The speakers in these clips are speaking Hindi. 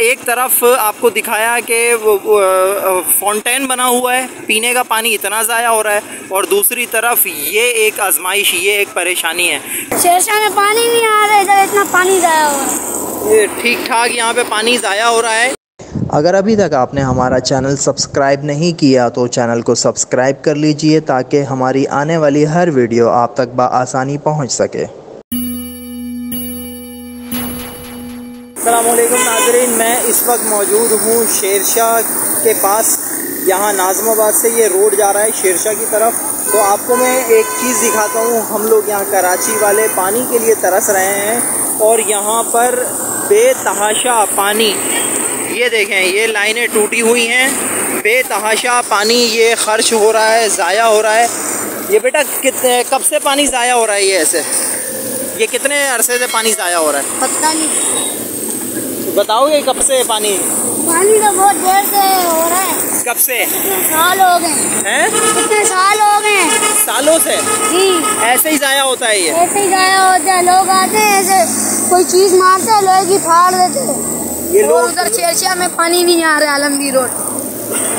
एक तरफ आपको दिखाया कि फाउंटेन बना हुआ है, पीने का पानी इतना ज़ाया हो रहा है, और दूसरी तरफ ये एक आजमाइश, ये एक परेशानी है। शेरशाह में पानी नहीं आ रहा है, इधर इतना पानी ज़ाया हो रहा है। ये ठीक ठाक यहाँ पे पानी ज़ाया हो रहा है। अगर अभी तक आपने हमारा चैनल सब्सक्राइब नहीं किया तो चैनल को सब्सक्राइब कर लीजिए ताकि हमारी आने वाली हर वीडियो आप तक बआसानी पहुँच सके। अस्सलामुअलैकुम नाज़रीन, मैं इस वक्त मौजूद हूँ शेरशाह के पास। यहाँ नाज़माबाद से ये रोड जा रहा है शेरशाह की तरफ। तो आपको मैं एक चीज़ दिखाता हूँ। हम लोग यहाँ कराची वाले पानी के लिए तरस रहे हैं और यहाँ पर बेतहाशा पानी, ये देखें, ये लाइनें टूटी हुई हैं, बेतहाशा पानी ये खर्च हो रहा है, ज़ाया हो रहा है। ये बेटा कब से पानी ज़ाया हो रहा है? ये ऐसे ये कितने अरसे से पानी ज़ाया हो रहा है? पता नहीं, बताओगे कब से पानी तो बहुत देर से हो रहा है। कब से? कितने साल हो गए हैं? कितने साल हो गए? सालों से जी, ऐसे ही ज़ाया होता है। ये ऐसे ही ज़ाया होता है। लोग आते हैं ऐसे कोई चीज़ मारते हैं, लोहे की फाड़ देते हैं। ये लोग उधर शेरशाह में पानी भी नहीं आ रहा है, आलमगीर रोड।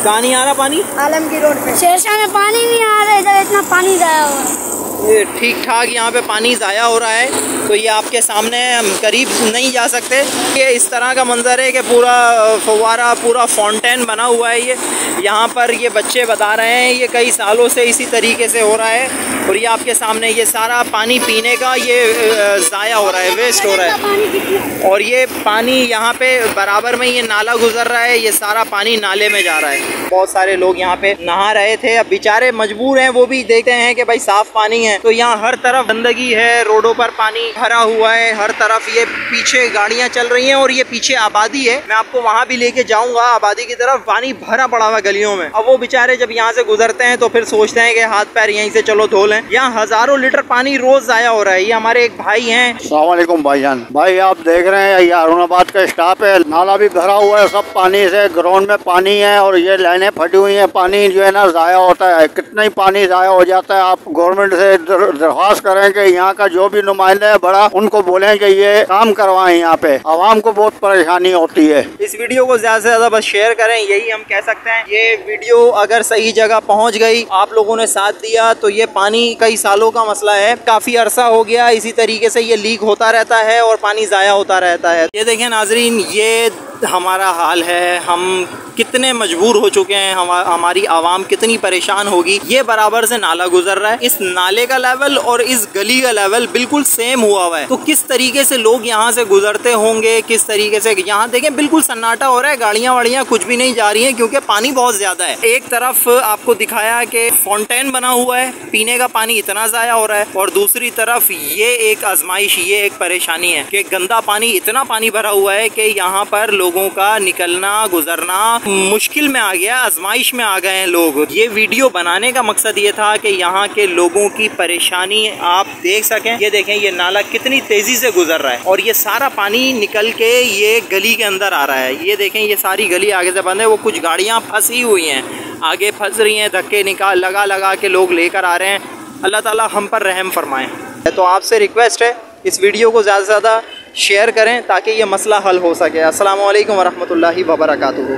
कहाँ नहीं आ रहा पानी? आलमगीर रोड पे शेरशाह में पानी नहीं आ रहा है, इधर इतना पानी ज़ाया हो रहा है। ये ठीक ठाक यहाँ पे पानी ज़ाया हो रहा है। तो ये आपके सामने, हम करीब नहीं जा सकते। ये इस तरह का मंजर है कि पूरा फव्वारा, पूरा फाउंटेन बना हुआ है। ये यहाँ पर ये बच्चे बता रहे हैं ये कई सालों से इसी तरीके से हो रहा है। और ये आपके सामने ये सारा पानी पीने का ये ज़ाया हो रहा है, वेस्ट हो रहा है। और ये पानी यहाँ पे बराबर में ये नाला गुजर रहा है, ये सारा पानी नाले में जा रहा है। बहुत सारे लोग यहाँ पे नहा रहे थे, अब बेचारे मजबूर हैं, वो भी देखते हैं कि भाई साफ़ पानी है। तो यहाँ हर तरफ गंदगी है, रोडों पर पानी भरा हुआ है, हर तरफ ये पीछे गाड़ियाँ चल रही हैं और ये पीछे आबादी है। मैं आपको वहाँ भी लेके जाऊँगा, आबादी की तरफ। पानी भरा पड़ा हुआ गलियों में। अब वो बेचारे जब यहाँ से गुजरते हैं तो फिर सोचते हैं कि हाथ पैर यहीं से चलो धो लें। यहाँ हजारों लीटर पानी रोज ज़ाया हो रहा है। ये हमारे एक भाई हैं। अस्सलाम वालेकुम भाईजान। भाई आप देख रहे हैं ये हारूनाबाद का स्टाफ है, नाला भी भरा हुआ है सब पानी से, ग्राउंड में पानी है और ये लाइनें फटी हुई हैं। पानी जो है ना ज़ाया होता है, कितना ही पानी ज़ाया हो जाता है। आप गवर्नमेंट से दरख्वास्त करें कि यहाँ का जो भी नुमाइंदा है बड़ा, उनको बोलें कि ये काम करवाएं। यहाँ पे आवाम को बहुत परेशानी होती है। इस वीडियो को ज़्यादा से ज़्यादा बस शेयर करें, यही हम कह सकते हैं। ये वीडियो अगर सही जगह पहुँच गई, आप लोगों ने साथ दिया, तो ये पानी कई सालों का मसला है, काफ़ी अरसा हो गया इसी तरीके से ये लीक होता रहता है और पानी ज़ाया होता रहता है। ये देखें नाजरीन, ये हमारा हाल है। हम कितने मजबूर हो चुके हैं, हमारी आवाम कितनी परेशान होगी। ये बराबर से नाला गुजर रहा है, इस नाले का लेवल और इस गली का लेवल बिल्कुल सेम हुआ हुआ है। तो किस तरीके से लोग यहाँ से गुजरते होंगे, किस तरीके से। यहाँ देखें बिल्कुल सन्नाटा हो रहा है, गाड़ियाँ वाड़ियाँ कुछ भी नहीं जा रही हैं क्योंकि पानी बहुत ज़्यादा है। एक तरफ आपको दिखाया कि फाउंटेन बना हुआ है, पीने का पानी इतना ज़ाया हो रहा है, और दूसरी तरफ ये एक आजमाइश, ये एक परेशानी है कि गंदा पानी, इतना पानी भरा हुआ है कि यहाँ पर लोगों का निकलना गुजरना मुश्किल में आ गया, आजमाइश में आ गए हैं लोग। ये वीडियो बनाने का मकसद ये था कि यहाँ के लोगों की परेशानी आप देख सकें। ये देखें, ये नाला कितनी तेजी से गुजर रहा है और ये सारा पानी निकल के ये गली के अंदर आ रहा है। ये देखें, ये सारी गली आगे से बंद है, वो कुछ गाड़ियाँ फंसी हुई हैं, आगे फंस रही हैं, धक्के लगा के लोग लेकर आ रहे हैं। अल्लाह ताला हम पर रहम फरमाएं। तो आपसे रिक्वेस्ट है, इस वीडियो को ज़्यादा से ज़्यादा शेयर करें ताकि ये मसला हल हो सके। अस्सलामु अलैकुम वरहमतुल्लाहि वबरकातुहू।